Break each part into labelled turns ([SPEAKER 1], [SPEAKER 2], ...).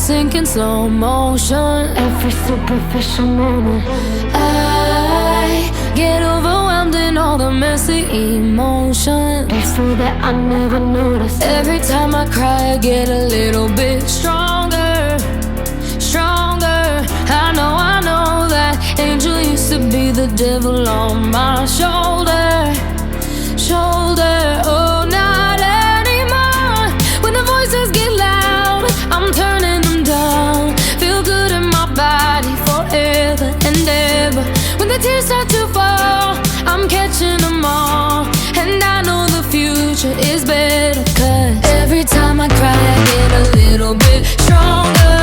[SPEAKER 1] sink in slow motion.
[SPEAKER 2] Every superficial moment,
[SPEAKER 1] I get overwhelmed in all the messy emotions.
[SPEAKER 2] before that I never noticed.
[SPEAKER 1] Every time I cry, I get a little bit stronger, stronger. I know that angel used to be the devil on my shoulder, shoulder. Oh, not anymore. When the voices get loud, I'm turning them down. Feel good in my body forever and ever. When the tears start to fall, I'm catching them all. And I know the future is better, 'cause every time I cry, I get a little bit stronger,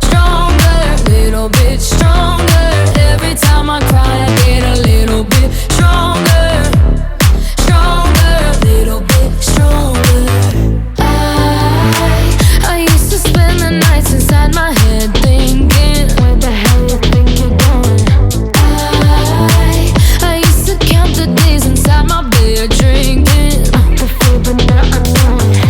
[SPEAKER 1] stronger, little bit stronger. Every time I cry, I get a little bit stronger, stronger, little bit stronger. I used to spend the nights inside my head thinking,
[SPEAKER 2] Where the hell you think you're going?
[SPEAKER 1] I used to count the days inside my bed drinking.
[SPEAKER 2] Before, but now I know it.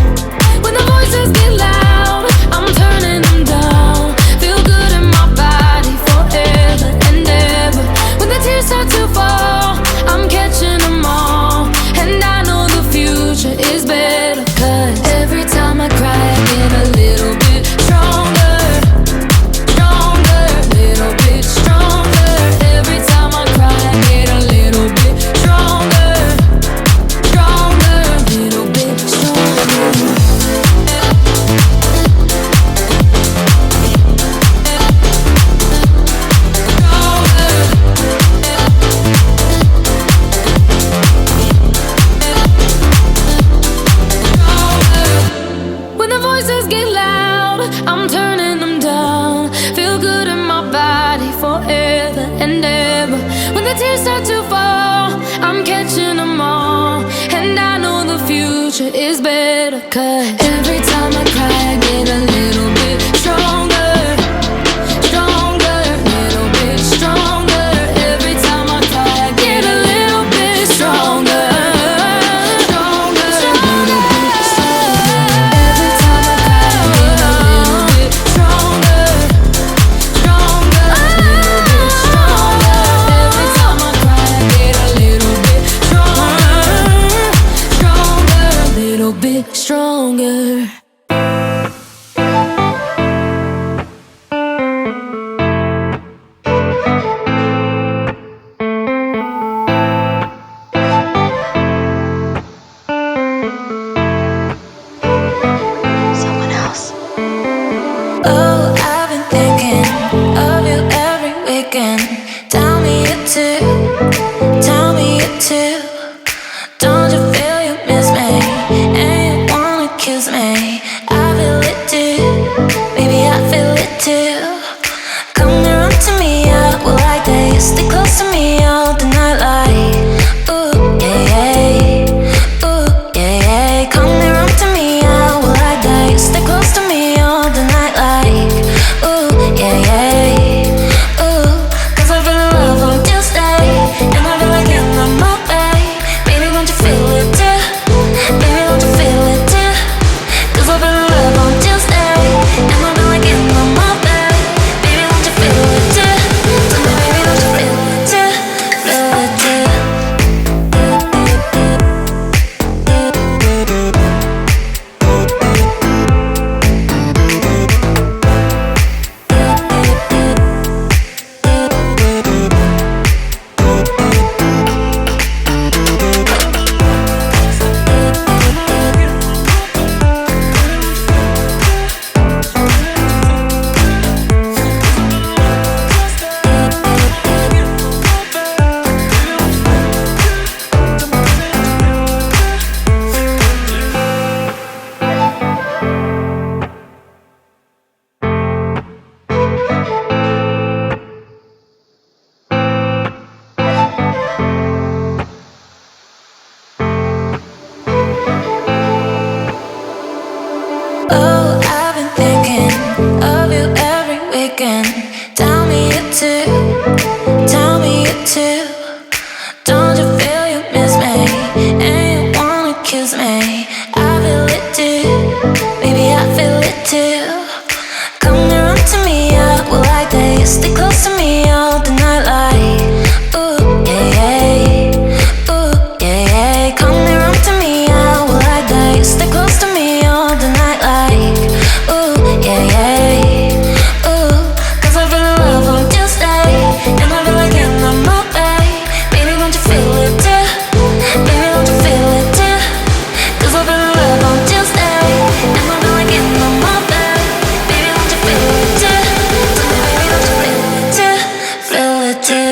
[SPEAKER 1] When the voices get loud, I'm turning them down. Feel good in my body forever and ever. When the tears start to fall, I'm catching them all. And I know the future is better, 'cause every time I cry, I get a little bit stronger, stronger, little bit stronger. Every time I cry, I get a little bit stronger, stronger, little bit stronger. When the voices get loud, I'm turning them down. Feel good in my body forever and ever. When the tears start to fall, I'm catching them all. And I know the future is better, 'cause every time I cry, I get a little bit stronger, stronger, little bit stronger. Every time I cry, I get a little bit stronger, stronger, little bit stronger. Every time I cry, I get a little bit stronger, stronger, little bit stronger. Every time I cry, I get a little bit stronger, stronger, little bit stronger.
[SPEAKER 3] Someone else.
[SPEAKER 4] Oh, I've been thinking of you every weekend. Tell me you too, tell me you too. Don't you feel you miss me and you wanna kiss me? I feel it too, baby, I feel it too. Come and run to me, yeah, well like they stay close to me all the night like, ooh, yeah, yeah, ooh, yeah, yeah. Come and run to me, yeah, well like they stay close to me all the night like, ooh, yeah, yeah, ooh. 'Cause I feel love on Tuesday, and I feel like in the way. Baby, don't you feel it too? Baby, don't you feel it too? 'Cause I feel love on Tuesday, and I feel like in the way. Baby, don't you feel it too? Tell me, baby, don't you feel it too? Feel it too? Oh, I've been thinking of you every weekend. Tell me you too, tell me you too. Don't you feel you miss me and you wanna kiss me? I feel it too, baby, I feel it too. Stay close to me all the night like ooh, yeah, yeah. Ooh, yeah, yeah. Come near up to me, I will like that. Stay close to me all the night like ooh, yeah, yeah. Ooh, 'cause I feel love on Tuesday, and I feel like in the mood, babe. Baby, don't you feel it too? Baby, don't you feel it too? 'Cause I feel love on Tuesday, and I feel like in the mood, babe. Baby, don't you feel it too? Tell me, baby, don't you feel it too? Feel it too?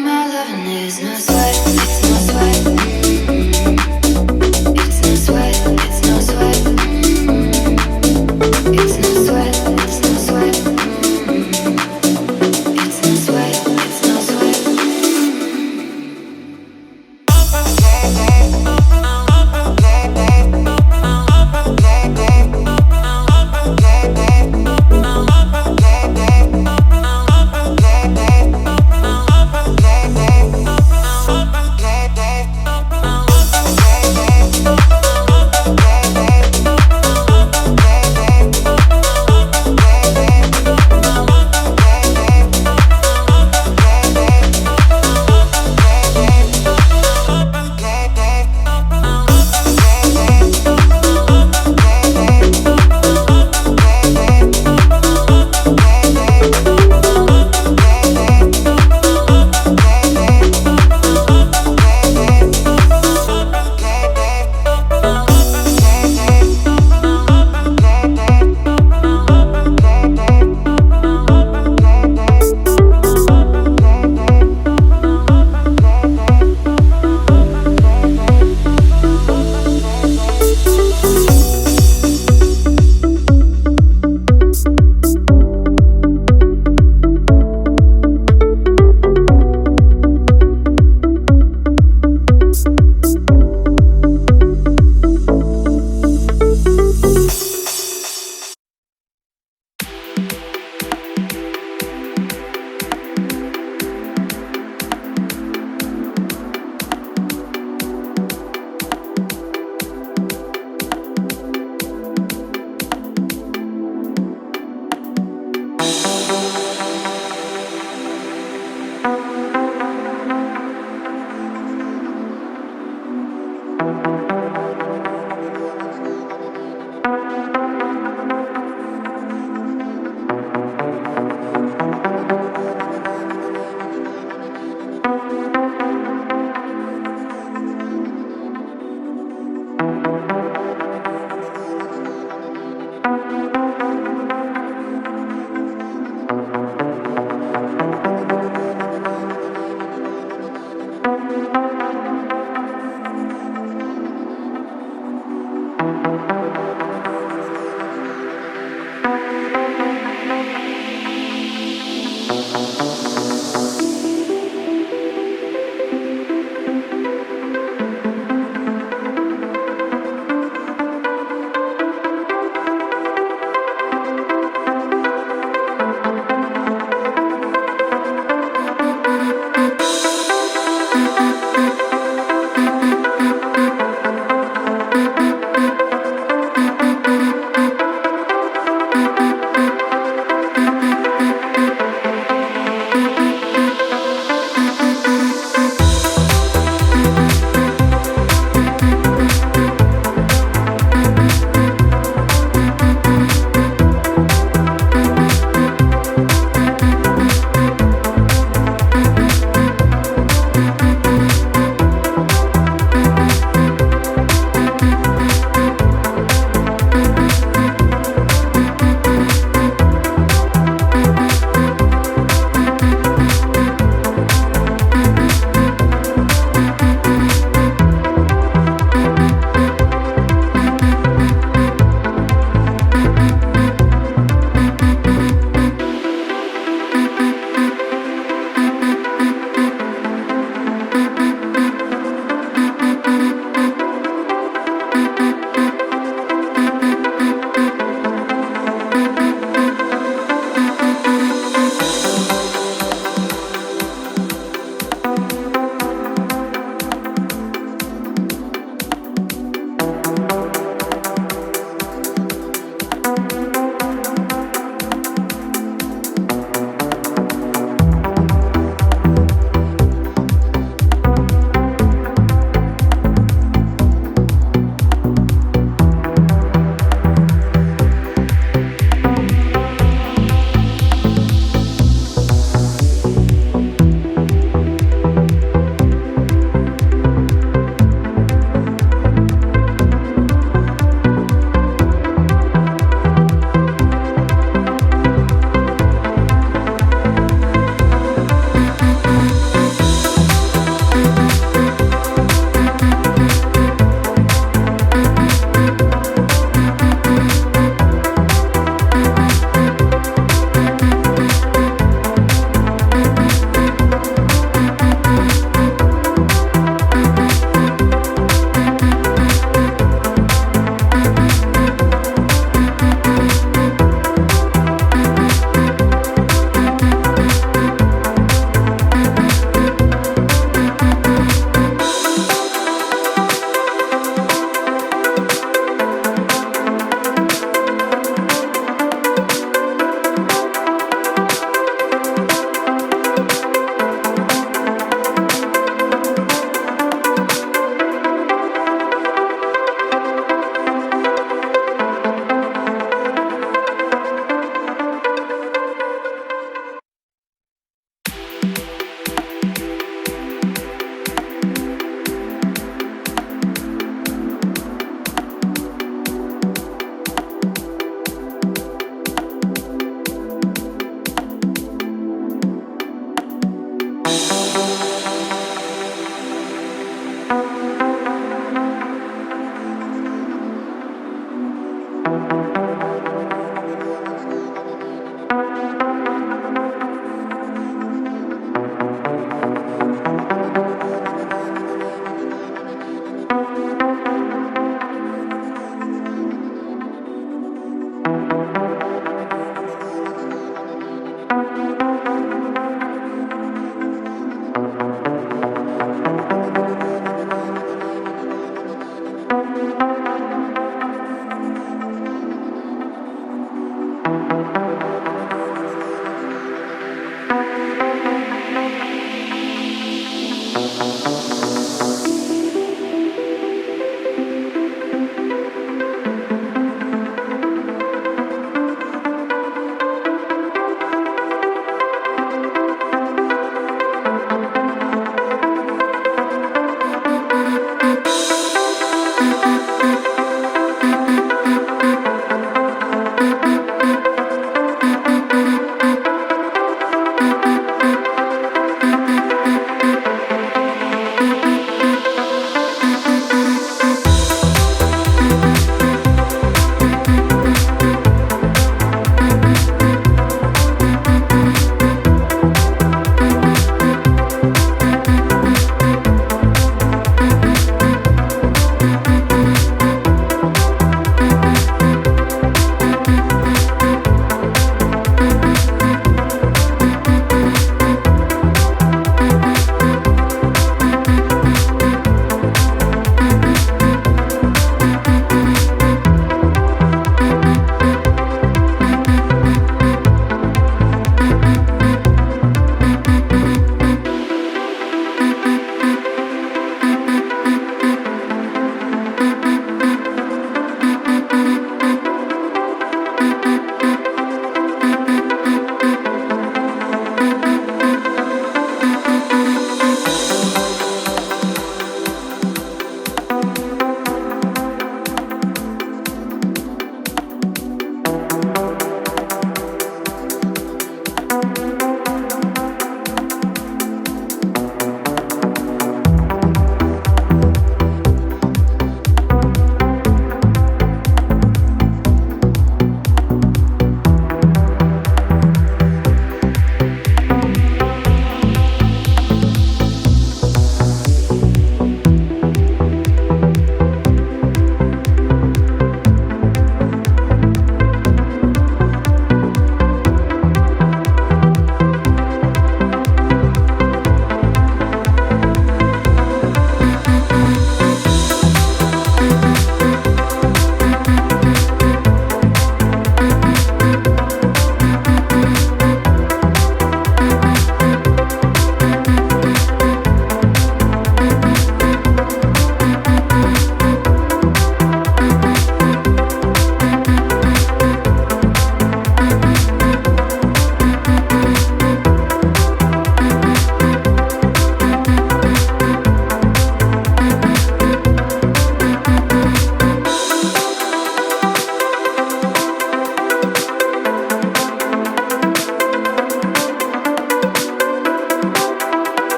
[SPEAKER 4] My loving is